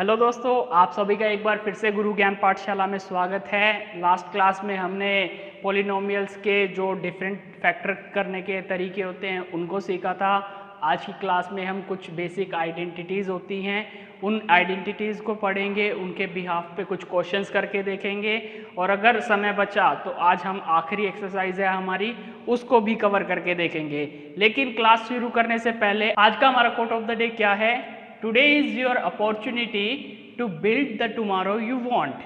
Hello दोस्तों, आप सभी का एक बार फिर से गुरु ज्ञान पाठशाला में स्वागत है। लास्ट क्लास में हमने पॉलिनोमियल्स के जो डिफरेंट फैक्टर करने के तरीके होते हैं उनको सीखा था। आज की क्लास में हम कुछ बेसिक आइडेंटिटीज़ होती हैं उन आइडेंटिटीज़ को पढ़ेंगे, उनके बिहाफ पे कुछ क्वेश्चंस करके देखेंगे और अगर समय बचा तो आज हम आखिरी एक्सरसाइज है हमारी उसको भी कवर करके देखेंगे। लेकिन क्लास शुरू करने से पहले आज का हमारा कोट ऑफ द डे क्या है? Today is your opportunity to build the tomorrow you want.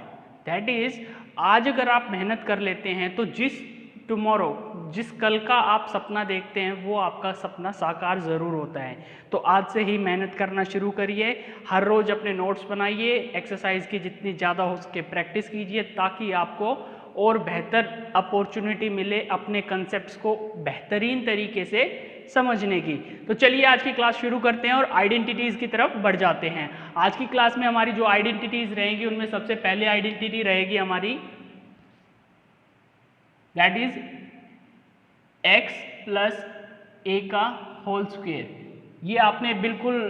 That is, आज अगर आप मेहनत कर लेते हैं तो जिस कल का आप सपना देखते हैं वो आपका सपना साकार ज़रूर होता है। तो आज से ही मेहनत करना शुरू करिए, हर रोज़ अपने नोट्स बनाइए, एक्सरसाइज की जितनी ज़्यादा हो सके प्रैक्टिस कीजिए ताकि आपको और बेहतर अपॉर्चुनिटी मिले अपने कंसेप्ट्स को बेहतरीन तरीके से समझने की। तो चलिए आज की क्लास शुरू करते हैं और आइडेंटिटीज़ की तरफ बढ़ जाते हैं। आज की क्लास में हमारी जो आइडेंटिटीज़ रहेंगी उनमें सबसे पहले आइडेंटिटी रहेगी हमारी दैट इज x प्लस ए का होल स्क्वायर। ये आपने बिल्कुल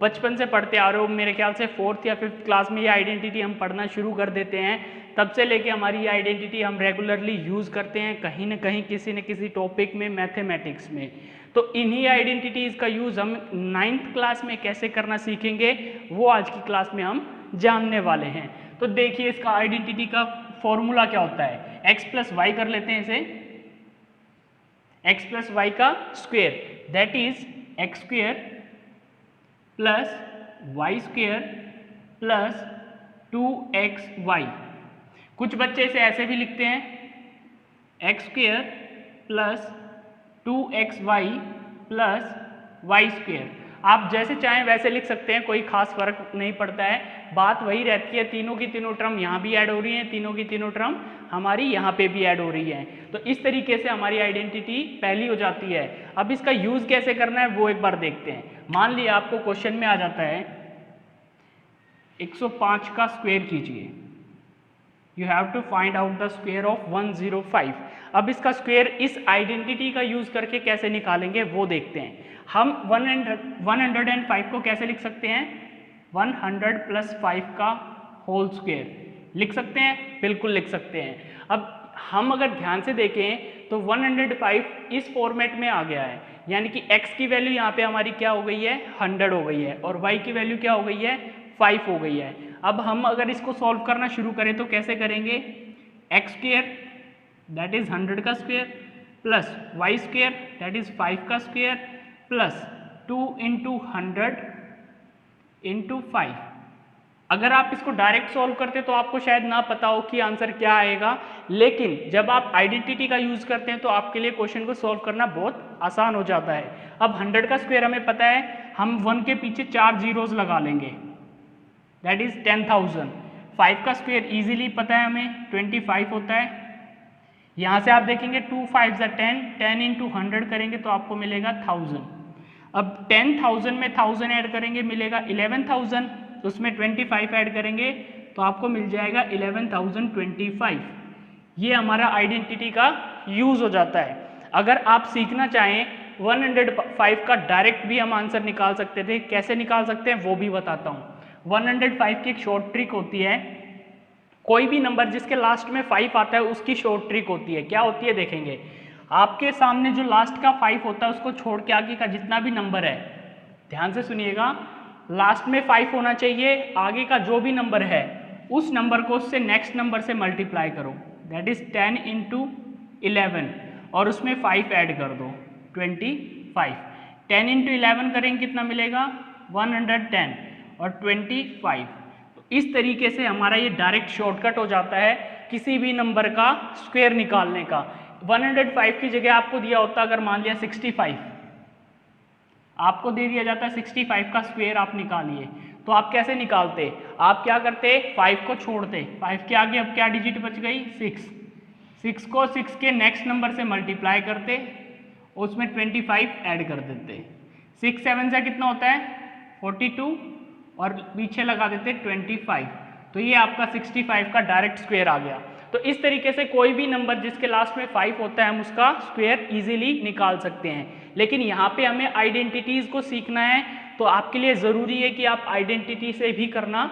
बचपन से पढ़ते आ रहे हो, मेरे ख्याल से 4th या 5th क्लास में ये आइडेंटिटी हम पढ़ना शुरू कर देते हैं। तब से लेके हमारी ये आइडेंटिटी हम रेगुलरली यूज़ करते हैं कहीं ना कहीं किसी न किसी टॉपिक में, मैथमेटिक्स में। तो इन्हीं आइडेंटिटीज़ का यूज़ हम 9th क्लास में कैसे करना सीखेंगे वो आज की क्लास में हम जानने वाले हैं। तो देखिए इसका आइडेंटिटी का फॉर्मूला क्या होता है। x प्लस वाई कर लेते हैं इसे, x प्लस वाई का square that is x square plus y square plus 2xy। कुछ बच्चे इसे ऐसे भी लिखते हैं x square plus 2xy plus y square. आप जैसे चाहें वैसे लिख सकते हैं, कोई खास फर्क नहीं पड़ता है। बात वही रहती है, तीनों की तीनों टर्म यहाँ भी ऐड हो रही हैं, तीनों की तीनों टर्म हमारी यहाँ पे भी ऐड हो रही है। तो इस तरीके से हमारी आइडेंटिटी पहली हो जाती है। अब इसका यूज़ कैसे करना है वो एक बार देखते हैं। मान लिया आपको क्वेश्चन में आ जाता है 105 का स्क्वायर कीजिए, you have to find out the square of 105। अब इसका स्क्वायर इस आइडेंटिटी का यूज करके कैसे निकालेंगे वो देखते हैं। हम 105 को कैसे लिख सकते हैं? 100 प्लस 5 का होल स्क्वायर लिख सकते हैं, बिल्कुल लिख सकते हैं। अब हम अगर ध्यान से देखें तो 105 इस फॉर्मेट में आ गया है, यानी कि x की वैल्यू यहाँ पे हमारी क्या हो गई है? 100 हो गई है और y की वैल्यू क्या हो गई है? 5 हो गई है। अब हम अगर इसको सॉल्व करना शुरू करें तो कैसे करेंगे? एक्स स्क्वेयर दैट इज 100 का square plus y square that is 5 का स्क्वेयर प्लस 2 इंटू 100 इंटू 5। अगर आप इसको डायरेक्ट सॉल्व करते तो आपको शायद ना पता हो कि आंसर क्या आएगा, लेकिन जब आप आइडेंटिटी का यूज करते हैं तो आपके लिए क्वेश्चन को सॉल्व करना बहुत आसान हो जाता है। अब 100 का स्क्वायर हमें पता है, हम 1 के पीछे 4 जीरोज लगा लेंगे दैट इज 10,000। 5 का स्क्वायर इजीली पता है हमें 25 होता है। यहाँ से आप देखेंगे 2 5 10, 10 इंटू 100 करेंगे तो आपको मिलेगा 1000। अब 10,000 में 1000 ऐड करेंगे मिलेगा 11,000, उसमें 25 ऐड करेंगे तो आपको मिल जाएगा 11,025। ये हमारा आइडेंटिटी का यूज हो जाता है। अगर आप सीखना चाहें 105 का डायरेक्ट भी हम आंसर निकाल सकते थे, कैसे निकाल सकते हैं वो भी बताता हूँ। 105 की एक शॉर्ट ट्रिक होती है, कोई भी नंबर जिसके लास्ट में 5 आता है उसकी शॉर्ट ट्रिक होती है। क्या होती है देखेंगे, आपके सामने जो लास्ट का 5 होता है उसको छोड़ के आगे का जितना भी नंबर है, ध्यान से सुनिएगा, लास्ट में 5 होना चाहिए, आगे का जो भी नंबर है उस नंबर को उससे नेक्स्ट नंबर से मल्टीप्लाई करो दैट इज 10 इंटू 11 और उसमें 5 ऐड कर दो 25। 10 इंटू 11 करेंगे कितना मिलेगा? 110 और 25। तो इस तरीके से हमारा ये डायरेक्ट शॉर्टकट हो जाता है किसी भी नंबर का स्क्वायर निकालने का। 105 की जगह आपको दिया होता अगर मान लिया 65, आपको दे दिया जाता है 65 का स्क्वायर आप निकालिए, तो आप कैसे निकालते? आप क्या करते? 5 को छोड़ते, 5 के आगे अब क्या डिजिट बच गई? 6 को 6 के नेक्स्ट नंबर से मल्टीप्लाई करते, उसमें 25 ऐड कर देते। 6 7 से कितना होता है? 42 और पीछे लगा देते 25। तो ये आपका 65 का डायरेक्ट स्क्वायर आ गया। तो इस तरीके से कोई भी नंबर जिसके लास्ट में 5 होता है हम उसका स्क्वायर इजीली निकाल सकते हैं। लेकिन यहाँ पे हमें आइडेंटिटीज़ को सीखना है, तो आपके लिए ज़रूरी है कि आप आइडेंटिटी से भी करना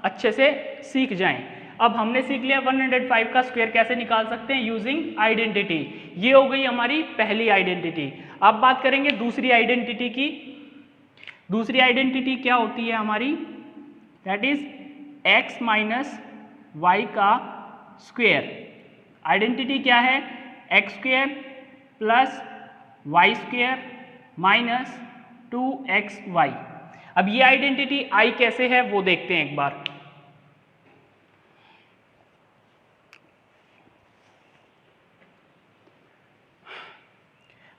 अच्छे से सीख जाएं। अब हमने सीख लिया 105 का स्क्वायर कैसे निकाल सकते हैं यूजिंग आइडेंटिटी। ये हो गई हमारी पहली आइडेंटिटी। अब बात करेंगे दूसरी आइडेंटिटी की। दूसरी आइडेंटिटी क्या होती है हमारी, that is x minus y का स्क्वायर। आइडेंटिटी क्या है, x square plus y square minus 2xy। अब ये आइडेंटिटी आई कैसे है वो देखते हैं एक बार।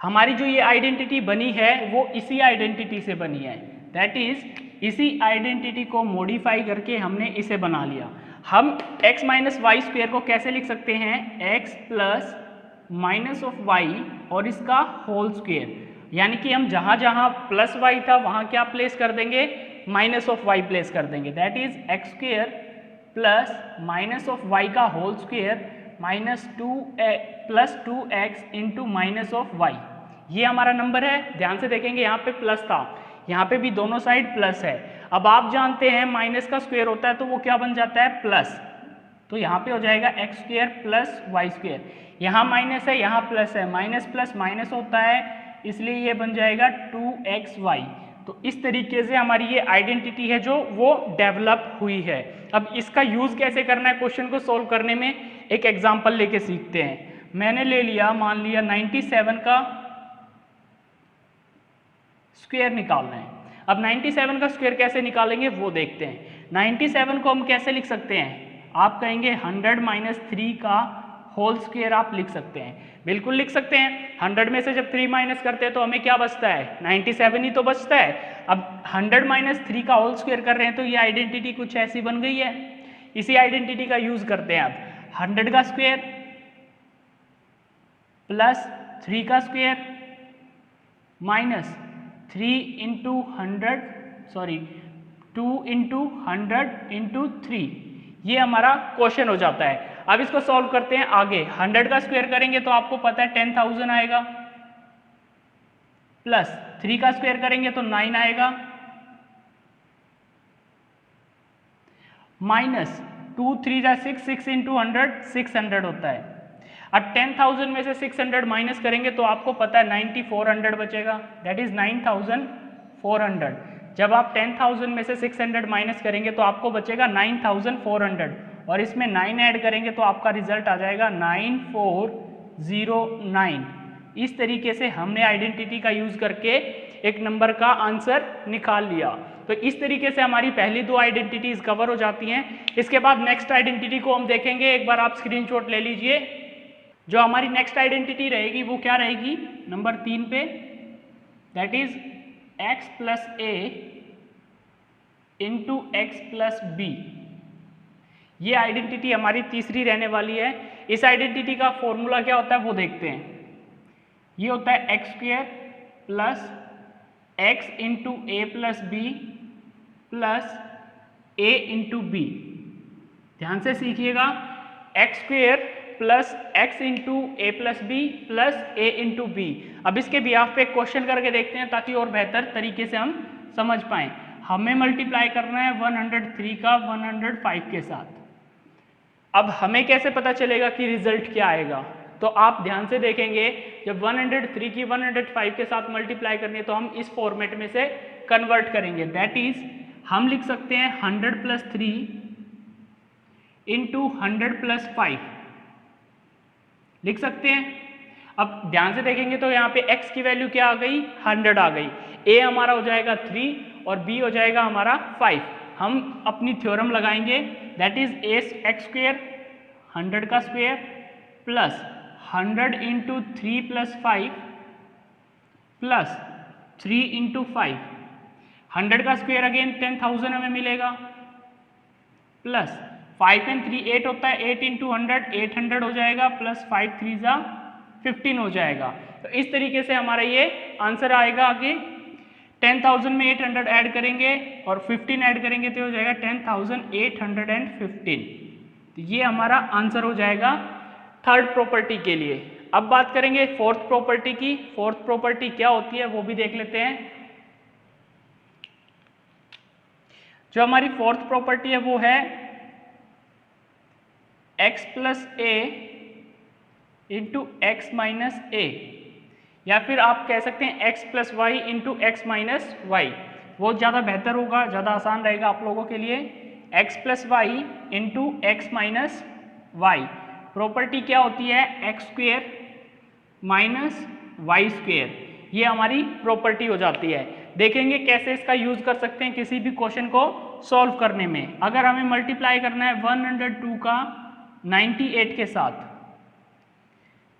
हमारी जो ये आइडेंटिटी बनी है वो इसी आइडेंटिटी से बनी है, दैट इज इसी आइडेंटिटी को मॉडिफाई करके हमने इसे बना लिया। हम x माइनस वाई स्क्वायर को कैसे लिख सकते हैं, x plus minus of y और इसका होल स्क्वायर, यानी कि हम जहां जहां प्लस वाई था वहां क्या प्लेस कर देंगे, माइनस ऑफ वाई प्लेस कर देंगे। That is x square plus minus of Y का whole square minus 2x into minus of Y. ये हमारा नंबर है। ध्यान से देखेंगे यहाँ पे प्लस था, यहाँ पे भी दोनों साइड प्लस है। अब आप जानते हैं माइनस का स्क्वायर होता है तो वो क्या बन जाता है, प्लस। तो यहाँ पे हो जाएगा x square plus y square. यहाँ माइनस है, यहाँ प्लस है, माइनस प्लस माइनस होता है, इसलिए ये बन जाएगा 2xy। तो इस तरीके से हमारी ये आइडेंटिटी है जो वो डेवलप हुई है। अब इसका यूज कैसे करना है क्वेश्चन को सोल्व करने में, एक एग्जांपल लेके सीखते हैं। मैंने ले लिया, मान लिया 97 का स्क्वायर निकालना है। अब 97 का स्क्वायर कैसे निकालेंगे वो देखते हैं। 97 को हम कैसे लिख सकते हैं, आप कहेंगे 100 माइनस 3 का होल स्क्वायर आप लिख सकते हैं। बिल्कुल लिख सकते हैं। 100 में से जब 3 माइनस करते हैं तो हमें क्या बचता है, 97 ही तो बचता है। अब 100 माइनस 3 का होल स्क्वायर कर रहे हैं तो ये आइडेंटिटी कुछ ऐसी बन गई है। इसी आइडेंटिटी का यूज करते हैं। अब 100 का स्क्वायर प्लस 3 का square minus 3 into 100 sorry 2 into 100 into 3, ये हमारा क्वेश्चन हो जाता है। अब इसको सॉल्व करते हैं आगे। 100 का स्क्वायर करेंगे तो आपको पता है 10,000 आएगा, प्लस 3 का स्क्वायर करेंगे तो 9 आएगा, माइनस 2 3 जा 6, 6 इंटू 100 600 होता है। अब 10,000 में से 600 माइनस करेंगे तो आपको पता है 9400 बचेगा, दैट इज 9400। जब आप 10,000 में से 600 माइनस करेंगे तो आपको बचेगा 9400 और इसमें 9 ऐड करेंगे तो आपका रिजल्ट आ जाएगा 9409। इस तरीके से हमने आइडेंटिटी का यूज करके एक नंबर का आंसर निकाल लिया। तो इस तरीके से हमारी पहली दो आइडेंटिटीज कवर हो जाती हैं। इसके बाद नेक्स्ट आइडेंटिटी को हम देखेंगे। एक बार आप स्क्रीनशॉट ले लीजिए। जो हमारी नेक्स्ट आइडेंटिटी रहेगी वो क्या रहेगी, नंबर 3 पे, that is x plus A into x plus b. ये आइडेंटिटी हमारी तीसरी रहने वाली है। इस आइडेंटिटी का फॉर्मूला क्या होता है वो देखते हैं। ये होता है x square plus X into A plus B plus A into B. ध्यान से सीखिएगा, X square plus X into A plus B plus A into B. अब इसके बिहाफ पे क्वेश्चन करके देखते हैं ताकि और बेहतर तरीके से हम समझ पाएं। हमें मल्टीप्लाई करना है 103 का 105 के साथ। अब हमें कैसे पता चलेगा कि रिजल्ट क्या आएगा, तो आप ध्यान से देखेंगे, जब 103 की 105 के साथ मल्टीप्लाई करनी है तो हम इस फॉर्मेट में से कन्वर्ट करेंगे। दैट इज हम लिख सकते हैं 100 प्लस 3 इंटू 100 प्लस 5 लिख सकते हैं। अब ध्यान से देखेंगे तो यहाँ पे x की वैल्यू क्या आ गई, 100 आ गई। a हमारा हो जाएगा 3 और b हो जाएगा हमारा 5। हम अपनी थ्योरम लगाएंगे, दैट इज एक्स स्क्वायर 100 का square plus 100 into 3 plus 5 plus 3 into 5। 100 का स्क्वायर अगेन 10,000 हमें मिलेगा, प्लस 5 एंड 3 8 होता है, 8 इंटू 100 800 हो जाएगा, प्लस 5 3 जा 15 हो जाएगा। तो इस तरीके से हमारा ये आंसर आएगा। आगे 10,000 में 800 ऐड करेंगे और 15 ऐड करेंगे तो हो जाएगा 10,815। तो ये हमारा आंसर हो जाएगा थर्ड प्रॉपर्टी के लिए। अब बात करेंगे फोर्थ प्रॉपर्टी की। फोर्थ प्रॉपर्टी क्या होती है वो भी देख लेते हैं। जो हमारी फोर्थ प्रॉपर्टी है वो है x plus A into x minus a, या फिर आप कह सकते हैं x plus y into x minus y. वो ज़्यादा बेहतर होगा, ज़्यादा आसान रहेगा आप लोगों के लिए। x plus y into x minus y. Property क्या होती है? X square minus y square, ये हमारी प्रॉपर्टी हो जाती है। देखेंगे कैसे इसका यूज कर सकते हैं किसी भी क्वेश्चन को सॉल्व करने में। अगर हमें मल्टीप्लाई करना है 102 का 98 के साथ,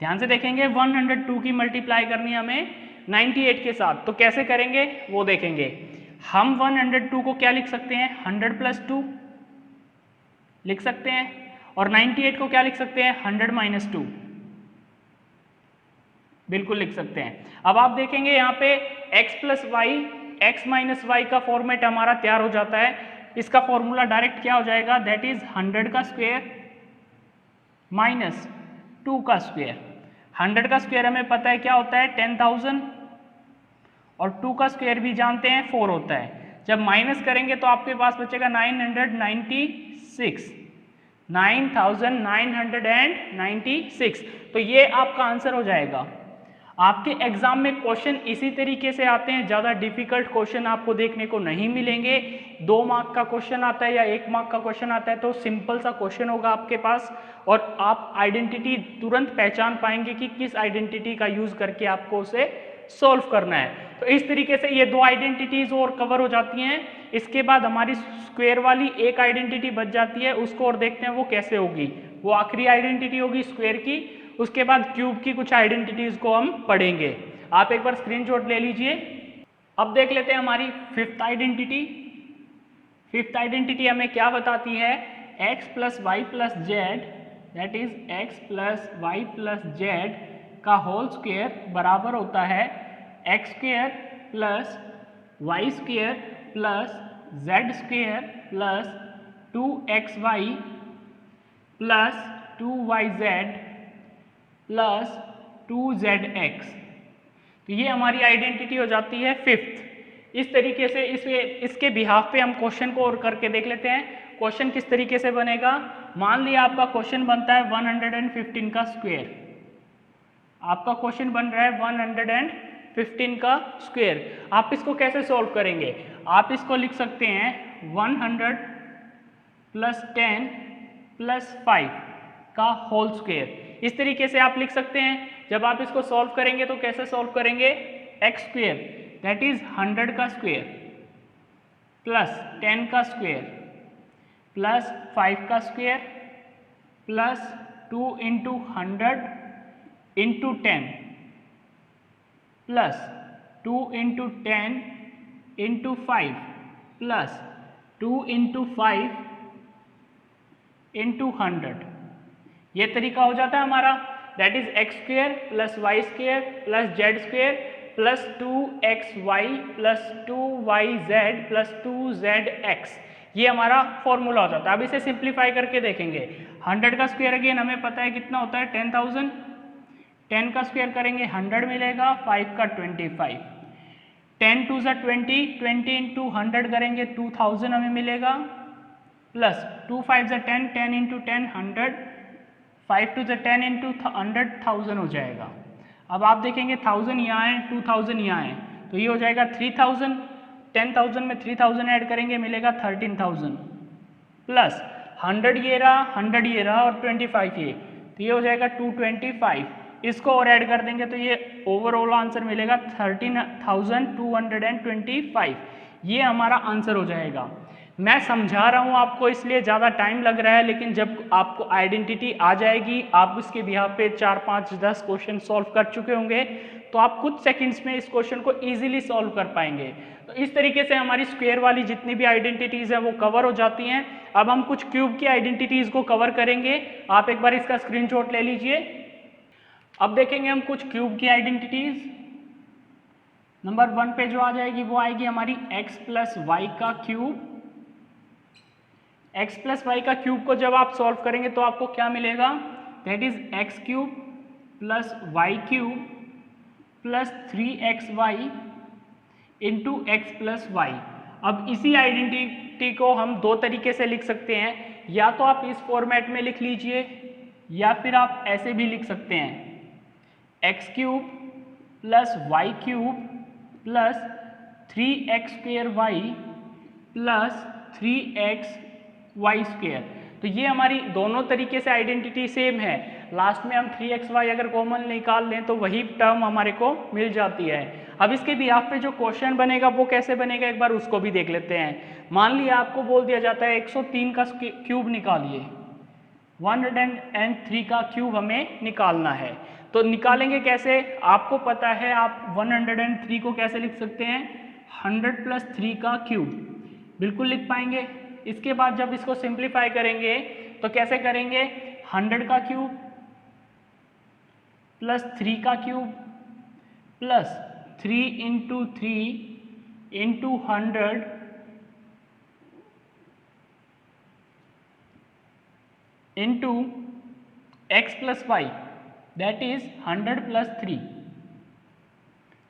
ध्यान से देखेंगे 102 की मल्टीप्लाई करनी है हमें 98 के साथ, तो कैसे करेंगे वो देखेंगे। हम 102 को क्या लिख सकते हैं? 100 प्लस 2 लिख सकते हैं, और 98 को क्या लिख सकते हैं? 100 माइनस 2 बिल्कुल लिख सकते हैं। अब आप देखेंगे यहाँ पे x plus y x minus y का फॉर्मेट हमारा तैयार हो जाता है। इसका फॉर्मूला डायरेक्ट क्या हो जाएगा? दैट इज 100 का स्क्वायर माइनस 2 का स्क्वायर। 100 का स्क्वायर हमें पता है क्या होता है? 10,000, और 2 का स्क्वायर भी जानते हैं 4 होता है। जब माइनस करेंगे तो आपके पास बचेगा 996, 9996। तो ये आपका आंसर हो जाएगा। आपके एग्जाम में क्वेश्चन इसी तरीके से आते हैं, ज़्यादा डिफिकल्ट क्वेश्चन आपको देखने को नहीं मिलेंगे। 2 मार्क का क्वेश्चन आता है या 1 मार्क का क्वेश्चन आता है तो सिंपल सा क्वेश्चन होगा आपके पास, और आप आइडेंटिटी तुरंत पहचान पाएंगे कि किस आइडेंटिटी का यूज करके आपको उसे सॉल्व करना है। तो इस तरीके से ये 2 आइडेंटिटीज और कवर हो जाती हैं। इसके बाद हमारी स्क्वायर वाली एक आइडेंटिटी बच जाती है, उसको और देखते हैं वो कैसे होगी। वो आखिरी आइडेंटिटी होगी स्क्वायर की। उसके बाद क्यूब की कुछ आइडेंटिटीज को हम पढ़ेंगे। आप एक बार स्क्रीनशॉट ले लीजिए। अब देख लेते हैं हमारी फिफ्थ आइडेंटिटी। फिफ्थ आइडेंटिटी हमें क्या बताती है? x plus Y plus z, that is x plus Y plus z का होल स्क्वायर बराबर होता है x square plus y square plus z square plus 2xy plus 2yz plus 2zx। तो ये हमारी आइडेंटिटी हो जाती है फिफ्थ। इस तरीके से इसके बिहाफ पे हम क्वेश्चन को और करके देख लेते हैं। क्वेश्चन किस तरीके से बनेगा? मान लिया आपका क्वेश्चन बनता है 115 का स्क्वायर। आपका क्वेश्चन बन रहा है 115 का स्क्वायर। आप इसको कैसे सॉल्व करेंगे? आप इसको लिख सकते हैं 100 प्लस 10 प्लस 5 का होल स्क्वायर। इस तरीके से आप लिख सकते हैं। जब आप इसको सॉल्व करेंगे तो कैसे सॉल्व करेंगे? एक्स स्क्वायर दैट इज 100 का स्क्वायर प्लस 10 का स्क्वायर प्लस 5 का square plus 2 into 100 into 10 plus 2 into 10 into 5 plus 2 into 5 into 100। ये तरीका हो जाता है हमारा। That is x square plus y square plus z square plus 2xy plus 2yz plus 2zx। ये हमारा फॉर्मूला हो जाता है। अब इसे सिंप्लीफाई करके देखेंगे। 100 का स्क्वायर अगेन हमें पता है कितना होता है? 10,000। 10 का स्क्वायर करेंगे 100 मिलेगा, 5 का 25, 10 2 ज़ा 20, 20 इंटू 100 करेंगे 2000 हमें मिलेगा, प्लस 2 5 ज़ा 10, 10 इंटू 10 100, 5 2 ज़ा 10 इंटू 100 1000 हो जाएगा। अब आप देखेंगे 1000 यहाँ है, 2000 यहाँ है, तो ये हो जाएगा 3000। 10,000 में 3000 ऐड करेंगे मिलेगा 13,000, प्लस 100 ये रहा, 100 ये रहा और 25 ये, तो ये हो जाएगा 225। इसको और ऐड कर देंगे तो ये ओवरऑल आंसर मिलेगा 13,225। ये हमारा आंसर हो जाएगा। मैं समझा रहा हूँ आपको इसलिए ज़्यादा टाइम लग रहा है, लेकिन जब आपको आइडेंटिटी आ जाएगी, आप उसके बिहाफ पे 4 5 10 क्वेश्चन सॉल्व कर चुके होंगे, तो आप कुछ सेकंड्स में इस क्वेश्चन को इजीली सॉल्व कर पाएंगे। तो इस तरीके से हमारी स्क्वायर वाली जितनी भी आइडेंटिटीज़ हैं वो कवर हो जाती हैं। अब हम कुछ क्यूब की आइडेंटिटीज़ को कवर करेंगे। आप एक बार इसका स्क्रीनशॉट ले लीजिए। अब देखेंगे हम कुछ क्यूब की आइडेंटिटीज़। नंबर 1 पे जो आ जाएगी वो आएगी हमारी x प्लस वाई का क्यूब। x प्लस वाई का क्यूब को जब आप सॉल्व करेंगे तो आपको क्या मिलेगा? That is x cube plus y cube plus 3xy into x plus y. अब इसी आइडेंटिटी को हम दो तरीके से लिख सकते हैं, या तो आप इस फॉर्मेट में लिख लीजिए या फिर आप ऐसे भी लिख सकते हैं x cube plus y cube plus 3x² y plus 3x y square. तो ये हमारी दोनों तरीके से आइडेंटिटी सेम है, लास्ट में हम 3xy अगर कॉमन निकाल लें तो वही टर्म हमारे को मिल जाती है। अब इसके बिहाफ पे जो क्वेश्चन बनेगा वो कैसे बनेगा एक बार उसको भी देख लेते हैं। मान लिया आपको बोल दिया जाता है 103 का क्यूब निकालिए, 103 का क्यूब हमें निकालना है। तो निकालेंगे कैसे, आपको पता है आप 103 को कैसे लिख सकते हैं, 100 + 3 का क्यूब, बिल्कुल लिख पाएंगे। इसके बाद जब इसको सिंप्लीफाई करेंगे तो कैसे करेंगे, 100 का क्यूब प्लस 3 का cube plus 3 × 3 × 100 into x + y, that is 100 + 3।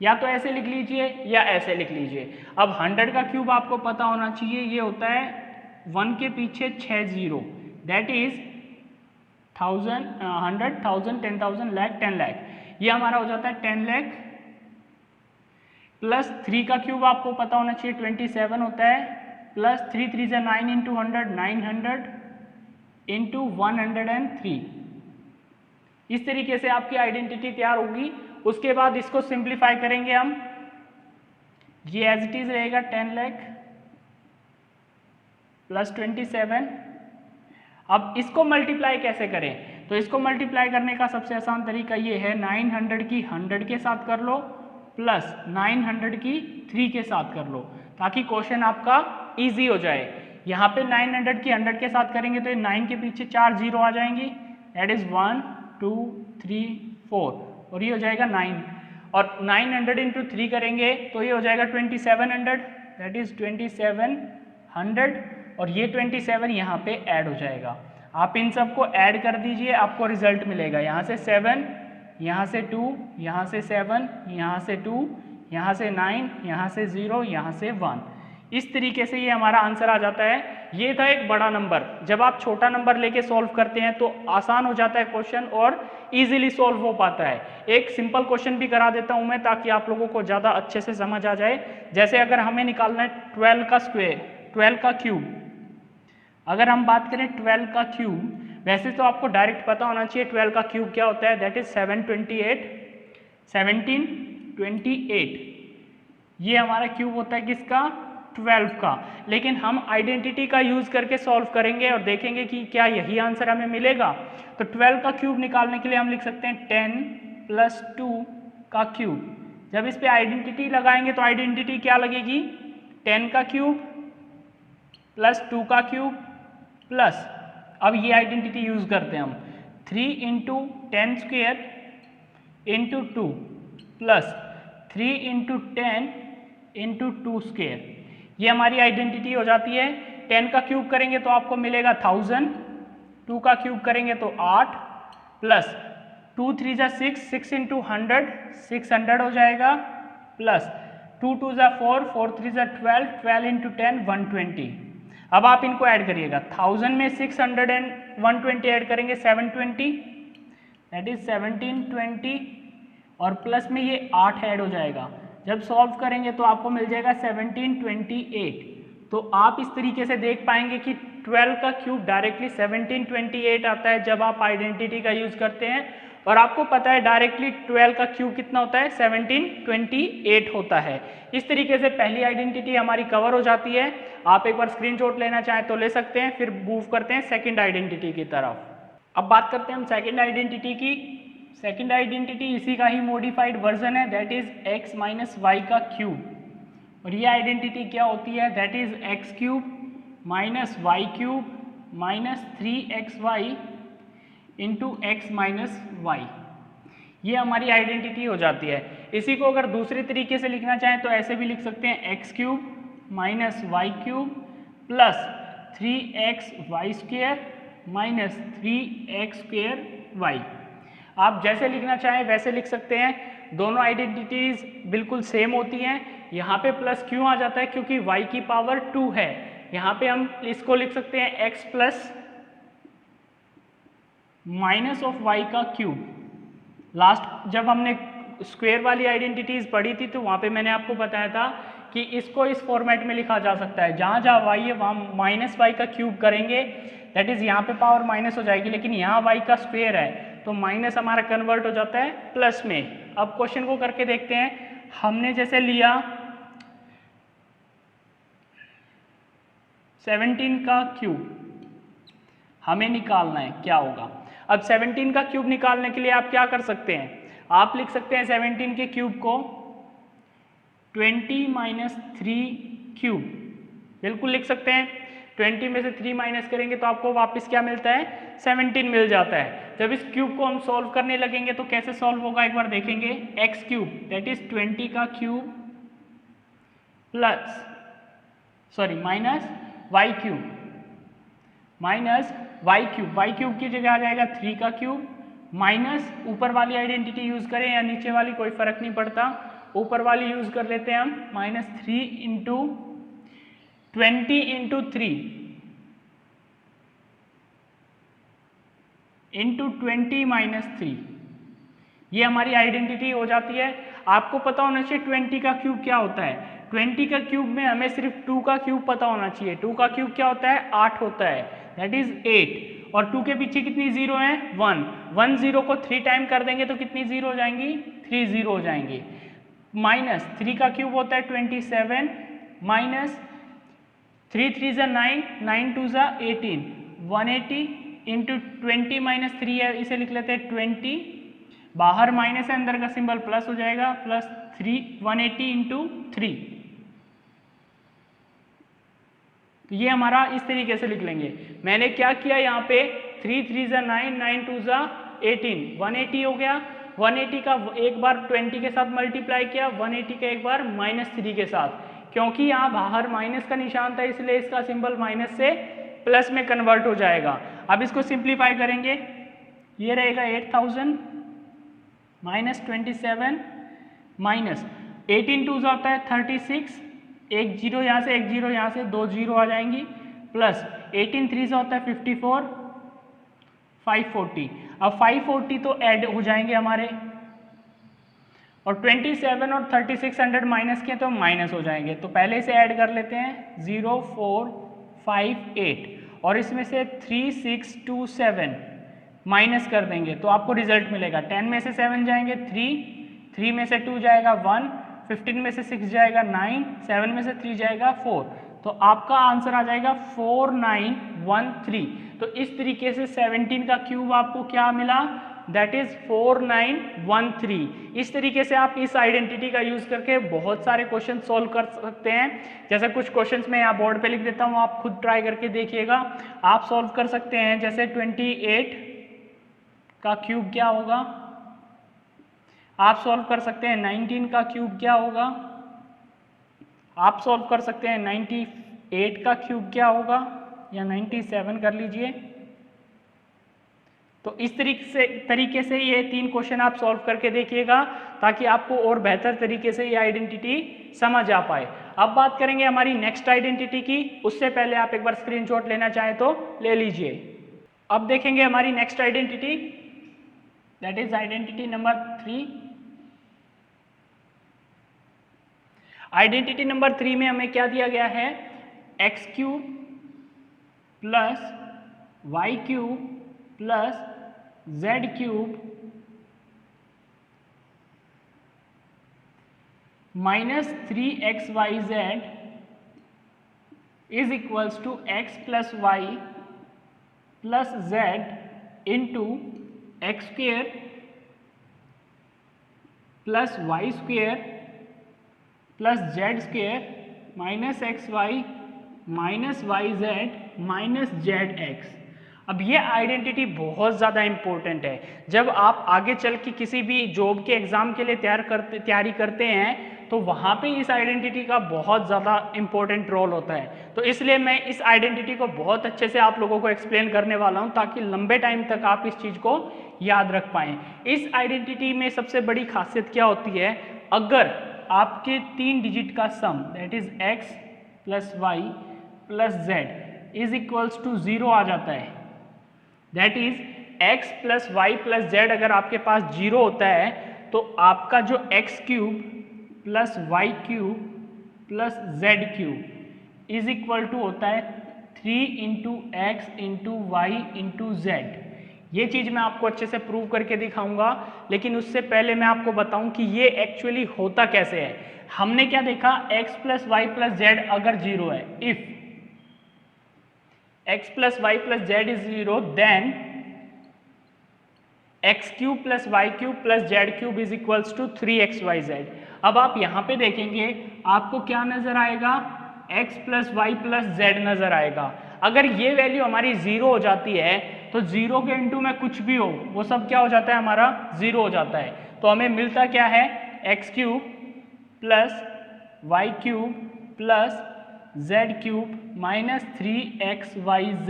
या तो ऐसे लिख लीजिए या ऐसे लिख लीजिए। अब 100 का क्यूब आपको पता होना चाहिए, ये होता है 1 के पीछे 6 0, दैट इज 1000, 100, 1000, 10,000, लाख, 10 लाख, ये हमारा हो जाता है 10 लाख। प्लस 3 का क्यूब आपको पता होना चाहिए 27 होता है, प्लस 3 3 × 9 × 100, 900 इंटू 103। इस तरीके से आपकी आइडेंटिटी तैयार होगी। उसके बाद इसको सिंप्लीफाई करेंगे हम, ये एज इट इज रहेगा 10 लाख प्लस 27। अब इसको मल्टीप्लाई कैसे करें, तो इसको मल्टीप्लाई करने का सबसे आसान तरीका ये है, 900 की 100 के साथ कर लो प्लस 900 की 3 के साथ कर लो, ताकि क्वेश्चन आपका इजी हो जाए। यहाँ पे 900 की 100 के साथ करेंगे तो 9 के पीछे 4 0 आ जाएंगी, दैट इज 1 2 3 4, और ये हो जाएगा 9, और 900 इंटू 3 करेंगे तो ये हो जाएगा 2700, दैट इज 2700, और ये 27 यहाँ पे ऐड हो जाएगा। आप इन सबको ऐड कर दीजिए, आपको रिजल्ट मिलेगा, यहाँ से 7, यहाँ से 2, यहाँ से 7, यहाँ से 2, यहाँ से 9, यहाँ से 0, यहाँ से 1। इस तरीके से ये हमारा आंसर आ जाता है। ये था एक बड़ा नंबर। जब आप छोटा नंबर लेके सॉल्व करते हैं तो आसान हो जाता है क्वेश्चन और इजीली सॉल्व हो पाता है। एक सिंपल क्वेश्चन भी करा देता हूं मैं, ताकि आप लोगों को ज़्यादा अच्छे से समझ आ जाए। जैसे अगर हमें निकालना है 12 का स्क्वायर, 12 का क्यूब, अगर हम बात करें 12 का क्यूब, वैसे तो आपको डायरेक्ट पता होना चाहिए 12 का क्यूब क्या होता है, दैट इज 1728। ये हमारा क्यूब होता है किसका, 12 का। लेकिन हम आइडेंटिटी का यूज करके सॉल्व करेंगे और देखेंगे कि क्या यही आंसर हमें मिलेगा। तो 12 का क्यूब निकालने के लिए हम लिख सकते हैं 10 + 2 का क्यूब। जब इस पे आइडेंटिटी लगाएंगे तो आइडेंटिटी क्या लगेगी, 10 का क्यूब प्लस 2 का क्यूब प्लस, अब ये आइडेंटिटी यूज करते हैं हम, 3 × 10² × 2 प्लस 3 × 10 × 2²। ये हमारी आइडेंटिटी हो जाती है। 10 का क्यूब करेंगे तो आपको मिलेगा 1000, 2 का क्यूब करेंगे तो 8 प्लस 2 3 × 6, 6 × 100, 600 हो जाएगा, प्लस 2 2 × 4, 4 3 × 12, 12 × 10, 120। अब आप इनको ऐड करिएगा, 1000 में 600 एंड 120 ऐड करेंगे 720, दैट इज 1720, और प्लस में ये 8 ऐड हो जाएगा। जब सॉल्व करेंगे तो आपको मिल जाएगा 1728। तो आप इस तरीके से देख पाएंगे कि 12 का क्यूब डायरेक्टली 1728 आता है जब आप आइडेंटिटी का यूज करते हैं, और आपको पता है डायरेक्टली 12 का क्यूब कितना होता है, 1728 होता है। इस तरीके से पहली आइडेंटिटी हमारी कवर हो जाती है। आप एक बार स्क्रीनशॉट लेना चाहें तो ले सकते हैं, फिर मूव करते हैं सेकेंड आइडेंटिटी की तरफ। अब बात करते हैं हम सेकेंड आइडेंटिटी की। सेकेंड आइडेंटिटी इसी का ही मॉडिफाइड वर्जन है, दैट इज x - y का क्यूब। और ये आइडेंटिटी क्या होती है, that is x³ - y³ - 3xy into x - y। ये हमारी आइडेंटिटी हो जाती है। इसी को अगर दूसरे तरीके से लिखना चाहें तो ऐसे भी लिख सकते हैं, x³ - y³ plus 3xy² - 3x²y। आप जैसे लिखना चाहें वैसे लिख सकते हैं। दोनों आइडेंटिटीज बिल्कुल सेम होती हैं। यहाँ पे प्लस क्यों आ जाता है, क्योंकि y की पावर 2 है, यहाँ पे हम इसको लिख सकते हैं x plus minus of Y का क्यूब। लास्ट जब हमने स्क्वायर वाली आइडेंटिटीज पढ़ी थी तो वहाँ पे मैंने आपको बताया था कि इसको इस फॉर्मेट में लिखा जा सकता है, जहाँ जहाँ वाई है वहाँ माइनस वाई का क्यूब करेंगे, दैट इज यहाँ पे पावर माइनस हो जाएगी, लेकिन यहाँ वाई का स्क्वायर है तो माइनस हमारा कन्वर्ट हो जाता है प्लस में। अब क्वेश्चन को करके देखते हैं। हमने जैसे लिया 17 का क्यूब हमें निकालना है, क्या होगा। अब 17 का क्यूब निकालने के लिए आप क्या कर सकते हैं, आप लिख सकते हैं 17 के क्यूब को 20 माइनस 3 क्यूब, बिल्कुल लिख सकते हैं। 20 में से 3 माइनस करेंगे तो आपको वापस क्या मिलता है, 17 मिल जाता है। जब इस क्यूब को हम सॉल्व करने लगेंगे तो कैसे सॉल्व होगा एक बार देखेंगे। एक्स क्यूब दैट इज 20 का cube plus minus y cube minus y cube की जगह आ जाएगा 3 का क्यूब माइनस ऊपर वाली आइडेंटिटी यूज करें या नीचे वाली कोई फर्क नहीं पड़ता, ऊपर वाली यूज कर लेते हैं हम, minus 3 into 20 into 3 into 20 minus 3, ये हमारी आइडेंटिटी हो जाती है। आपको पता होना चाहिए 20 का क्यूब क्या होता है। 20 का क्यूब में हमें सिर्फ 2 का क्यूब पता होना चाहिए। 2 का क्यूब क्या होता है, 8 होता है, दैट इज 8। और 2 के पीछे कितनी जीरो है, 1। 1 जीरो को 3 टाइम कर देंगे तो कितनी जीरो हो जाएंगी, 3 जीरो हो जाएंगी। माइनस 3 का क्यूब होता है 27 माइनस 3 3 ज़ा 9, 9 2 ज़ा 18, 180 इंटू 20 माइनस 3 है, इसे लिख लेते हैं 20, बाहर माइनस है अंदर का सिंबल प्लस हो जाएगा, प्लस 3 180 इंटू 3। तो ये हमारा इस तरीके से लिख लेंगे। मैंने क्या किया यहाँ पे 3 3 ज़ा 9, 9 2 ज़ा 18, 180 हो गया। 180 का एक बार 20 के साथ मल्टीप्लाई किया, 180 का एक बार माइनस 3 के साथ, क्योंकि यहाँ बाहर माइनस का निशान था इसलिए इसका सिंबल माइनस से प्लस में कन्वर्ट हो जाएगा। अब इसको सिंप्लीफाई करेंगे, ये रहेगा 8000 माइनस 27 माइनस 18 टू होता है 36, एक जीरो यहाँ से एक जीरो यहाँ से, 2 जीरो आ जाएंगी, प्लस 18 3 होता है 54, 540। अब 540 तो ऐड हो जाएंगे हमारे, और 27 और 3600 माइनस किए तो माइनस हो जाएंगे, तो पहले से ऐड कर लेते हैं 0 4 5 8 और इसमें से 3 6 2 7 माइनस कर देंगे तो आपको रिजल्ट मिलेगा। 10 में से 7 जाएंगे 3 में से 2 जाएगा 1, 15 में से 6 जाएगा 9, 7 में से 3 जाएगा 4, तो आपका आंसर आ जाएगा 4913। तो इस तरीके से 17 का क्यूब आपको क्या मिला, दैट इज 4913। इस तरीके से आप इस आइडेंटिटी का यूज करके बहुत सारे क्वेश्चन सॉल्व कर सकते हैं। जैसे कुछ क्वेश्चंस मैं यहाँ बोर्ड पे लिख देता हूँ, आप खुद ट्राई करके देखिएगा, आप सॉल्व कर सकते हैं। जैसे 28 का क्यूब क्या होगा, आप सॉल्व कर सकते हैं 19 का क्यूब क्या होगा, आप सॉल्व कर सकते हैं 98 का क्यूब क्या होगा, या 97 कर लीजिए। तो इस तरीके से ये 3 क्वेश्चन आप सॉल्व करके देखिएगा ताकि आपको और बेहतर तरीके से ये आइडेंटिटी समझ आ पाए। अब बात करेंगे हमारी नेक्स्ट आइडेंटिटी की, उससे पहले आप एक बार स्क्रीनशॉट लेना चाहें तो ले लीजिए। अब देखेंगे हमारी next identity, that is identity number 3। Identity number 3 में हमें क्या दिया गया है, x cube plus y cube plus z cube minus 3xyz is equals to x plus Y plus z into x square plus y square plus z square minus x y minus y z minus z x. अब ये identity बहुत ज़्यादा important है। जब आप आगे चल के किसी भी जॉब के एग्ज़ाम के लिए तैयारी करते हैं तो वहाँ पे इस आइडेंटिटी का बहुत ज़्यादा इंपॉर्टेंट रोल होता है। तो इसलिए मैं इस आइडेंटिटी को बहुत अच्छे से आप लोगों को एक्सप्लेन करने वाला हूँ ताकि लंबे टाइम तक आप इस चीज़ को याद रख पाएँ। इस आइडेंटिटी में सबसे बड़ी खासियत क्या होती है, अगर आपके 3 डिजिट का sum that is x plus Y plus Z is equals to 0 आ जाता है। That is x plus Y plus Z अगर आपके पास 0 होता है तो आपका जो x cube plus y cube plus z cube is equal to होता है 3 into x into y into z. ये चीज़ मैं आपको अच्छे से प्रूव करके दिखाऊंगा, लेकिन उससे पहले मैं आपको बताऊं कि ये एक्चुअली होता कैसे है। हमने क्या देखा, x plus Y plus Z अगर 0 है, if x plus Y plus Z is 0 then x cube plus y cube plus z cube is equals to 3xyz। अब आप यहाँ पे देखेंगे आपको क्या नजर आएगा, x plus Y plus z नजर आएगा। अगर ये वैल्यू हमारी 0 हो जाती है तो 0 के इंटू में कुछ भी हो वो सब क्या हो जाता है, हमारा 0 हो जाता है। तो हमें मिलता क्या है, x cube plus y cube plus z cube minus 3xyz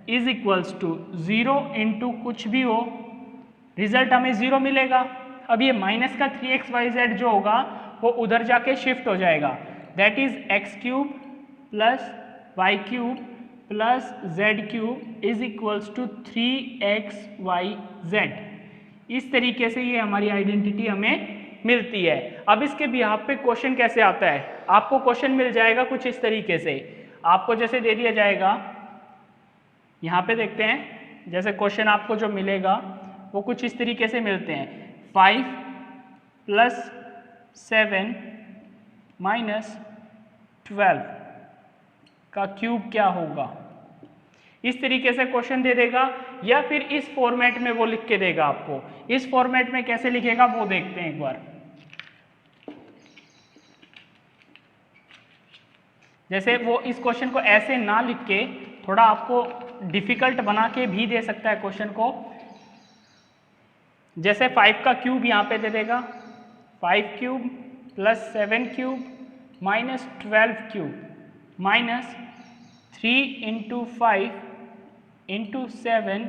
is equals to 0 into कुछ भी हो, रिजल्ट हमें 0 मिलेगा। अब ये माइनस का 3xyz जो होगा वो उधर जाके शिफ्ट हो जाएगा। That is x cube plus y cube plus z cube is equals to 3xyz। इस तरीके से ये हमारी आइडेंटिटी हमें मिलती है। अब इसके बिहाफ पे क्वेश्चन कैसे आता है, आपको क्वेश्चन मिल जाएगा कुछ इस तरीके से। आपको जैसे दे दिया जाएगा, यहाँ पे देखते हैं, जैसे क्वेश्चन आपको जो मिलेगा वो कुछ इस तरीके से मिलते हैं, 5 प्लस 7 माइनस 12 का क्यूब क्या होगा। इस तरीके से क्वेश्चन दे देगा, या फिर इस फॉर्मेट में वो लिख के देगा आपको। इस फॉर्मेट में कैसे लिखेगा वो देखते हैं एक बार। जैसे वो इस क्वेश्चन को ऐसे ना लिख के थोड़ा आपको डिफिकल्ट बना के भी दे सकता है क्वेश्चन को। जैसे 5 का क्यूब यहाँ पे दे देगा, 5 cube plus 7 cube minus 12 cube minus 3 into 5 into 7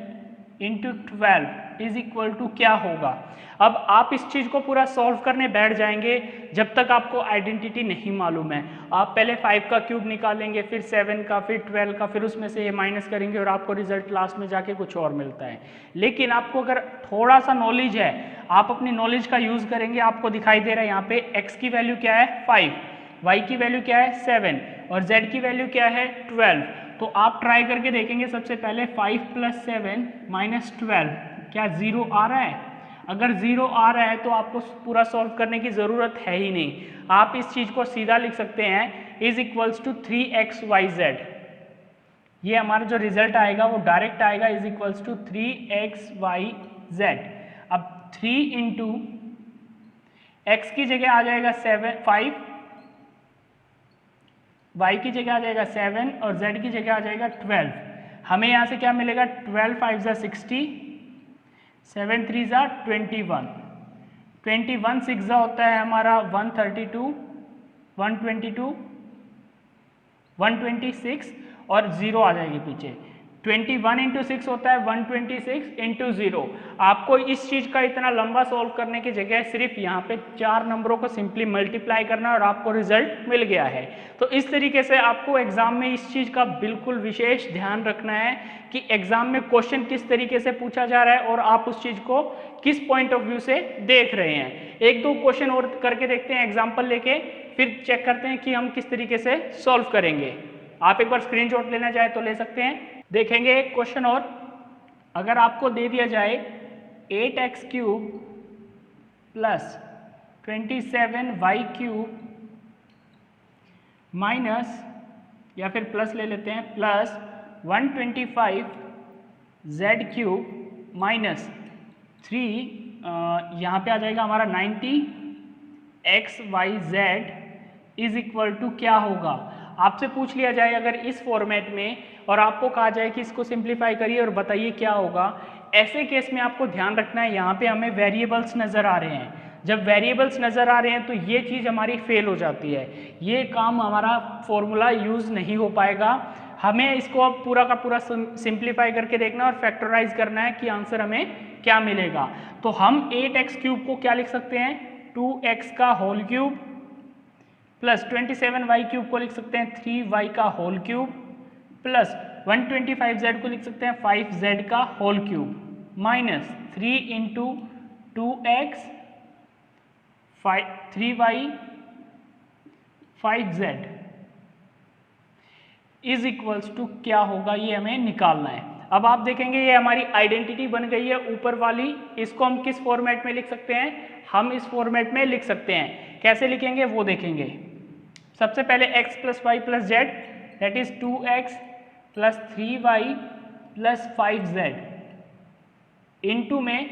into 12 is equal to क्या होगा। अब आप इस चीज़ को पूरा सॉल्व करने बैठ जाएंगे जब तक आपको आइडेंटिटी नहीं मालूम है। आप पहले 5 का क्यूब निकालेंगे, फिर 7 का, फिर 12 का, फिर उसमें से ये माइनस करेंगे और आपको रिजल्ट लास्ट में जाके कुछ और मिलता है। लेकिन आपको अगर थोड़ा सा नॉलेज है, आप अपनी नॉलेज का यूज़ करेंगे, आपको दिखाई दे रहा है यहाँ पे x की वैल्यू क्या है 5, y की वैल्यू क्या है 7 और z की वैल्यू क्या है 12। तो आप ट्राई करके देखेंगे सबसे पहले 5 प्लस 7 माइनस 12 क्या 0 आ रहा है। अगर 0 आ रहा है तो आपको पूरा सॉल्व करने की ज़रूरत है ही नहीं। आप इस चीज़ को सीधा लिख सकते हैं इज इक्वल्स टू 3xyz। ये हमारा जो रिजल्ट आएगा वो डायरेक्ट आएगा इज इक्वल्स टू 3xyz। अब 3 इंटू एक्स की जगह आ जाएगा 5, y की जगह आ जाएगा 7 और z की जगह आ जाएगा 12। हमें यहाँ से क्या मिलेगा, 12 5 ज़ा 60, 7 3 ज़ा 21, 21 6 ज़ा होता है हमारा 132, 122, 126 और 0 आ जाएगी पीछे। 21 इंटू 6 होता है 126 इंटू 0। आपको इस चीज़ का इतना लंबा सॉल्व करने की जगह सिर्फ यहाँ पे 4 नंबरों को सिंपली मल्टीप्लाई करना और आपको रिजल्ट मिल गया है। तो इस तरीके से आपको एग्जाम में इस चीज़ का बिल्कुल विशेष ध्यान रखना है कि एग्जाम में क्वेश्चन किस तरीके से पूछा जा रहा है और आप उस चीज़ को किस पॉइंट ऑफ व्यू से देख रहे हैं। एक दो क्वेश्चन और करके देखते हैं एग्जाम्पल लेके, फिर चेक करते हैं कि हम किस तरीके से सॉल्व करेंगे। आप एक बार स्क्रीनशॉट लेना चाहे तो ले सकते हैं। देखेंगे एक क्वेश्चन और, अगर आपको दे दिया जाए 8x cube plus 27y cube minus, या फिर प्लस ले लेते हैं, प्लस 125z क्यूब माइनस 3 यहाँ पे आ जाएगा हमारा 90xyz इज इक्वल टू क्या होगा। आपसे पूछ लिया जाए अगर इस फॉर्मेट में और आपको कहा जाए कि इसको सिंप्लीफाई करिए और बताइए क्या होगा, ऐसे केस में आपको ध्यान रखना है यहाँ पे हमें वेरिएबल्स नज़र आ रहे हैं। जब वेरिएबल्स नज़र आ रहे हैं तो ये चीज़ हमारी फेल हो जाती है, ये काम हमारा फॉर्मूला यूज़ नहीं हो पाएगा। हमें इसको अब पूरा का पूरा सिंप्लीफाई करके देखना और फैक्टराइज करना है कि आंसर हमें क्या मिलेगा। तो हम 8x क्यूब को क्या लिख सकते हैं, 2x का होल क्यूब प्लस 27y³ को लिख सकते हैं 3y का होल क्यूब प्लस 125z को लिख सकते हैं 5z का whole cube minus 3 into 2x 3y 5z is equals to क्या होगा, ये हमें निकालना है। अब आप देखेंगे ये हमारी आइडेंटिटी बन गई है ऊपर वाली। इसको हम किस फॉर्मेट में लिख सकते हैं, हम इस फॉर्मेट में लिख सकते हैं। कैसे लिखेंगे वो देखेंगे। सबसे पहले x plus Y plus z that is 2x plus 3y plus 5z into में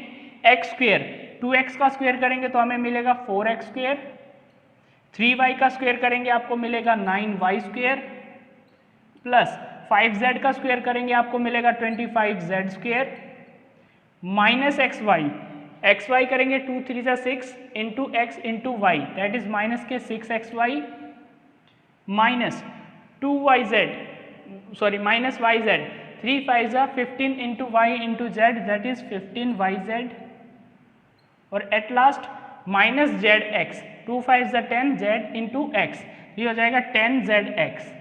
x स्क्वेयर, 2x का स्क्वेयर करेंगे तो हमें मिलेगा 4x स्क्वेयर, 3y का स्क्वेयर करेंगे आपको मिलेगा 9y स्क्वेयर प्लस 5z का स्क्वेयर करेंगे आपको मिलेगा 25z स्क्वेयर माइनस xy करेंगे 2 3 6 into x into y that is minus के 6xy minus 2yz sorry minus yz 3 5 15 into y into z that is 15yz और at last minus zx 2 5 10 z into x, ये हो जाएगा 10zx।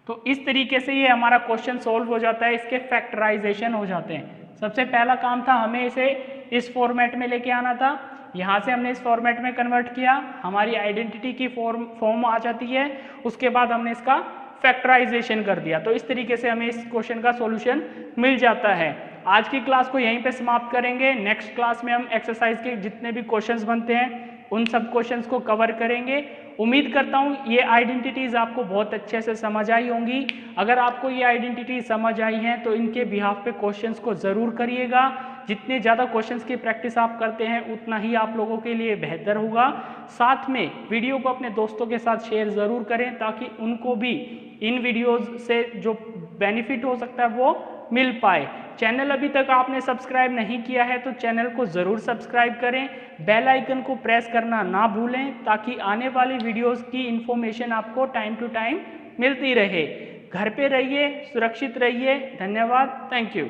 तो इस तरीके से ये हमारा क्वेश्चन सोल्व हो जाता है, इसके फैक्टराइजेशन हो जाते हैं। सबसे पहला काम था हमें इसे इस फॉर्मेट में लेके आना था, यहाँ से हमने इस फॉर्मेट में कन्वर्ट किया, हमारी आइडेंटिटी की फॉर्म आ जाती है, उसके बाद हमने इसका फैक्टराइजेशन कर दिया। तो इस तरीके से हमें इस क्वेश्चन का सॉल्यूशन मिल जाता है। आज की क्लास को यहीं पे समाप्त करेंगे। नेक्स्ट क्लास में हम एक्सरसाइज के जितने भी क्वेश्चंस बनते हैं उन सब क्वेश्चंस को कवर करेंगे। उम्मीद करता हूँ ये आइडेंटिटीज़ आपको बहुत अच्छे से समझ आई होंगी। अगर आपको ये आइडेंटिटी समझ आई हैं तो इनके बिहाफ पे क्वेश्चंस को ज़रूर करिएगा। जितने ज़्यादा क्वेश्चंस की प्रैक्टिस आप करते हैं उतना ही आप लोगों के लिए बेहतर होगा। साथ में वीडियो को अपने दोस्तों के साथ शेयर ज़रूर करें ताकि उनको भी इन वीडियोज़ से जो बेनिफिट हो सकता है वो मिल पाए। चैनल अभी तक आपने सब्सक्राइब नहीं किया है तो चैनल को ज़रूर सब्सक्राइब करें, बेल आइकन को प्रेस करना ना भूलें ताकि आने वाली वीडियोस की इन्फॉर्मेशन आपको टाइम टू टाइम मिलती रहे। घर पे रहिए, सुरक्षित रहिए। धन्यवाद, थैंक यू।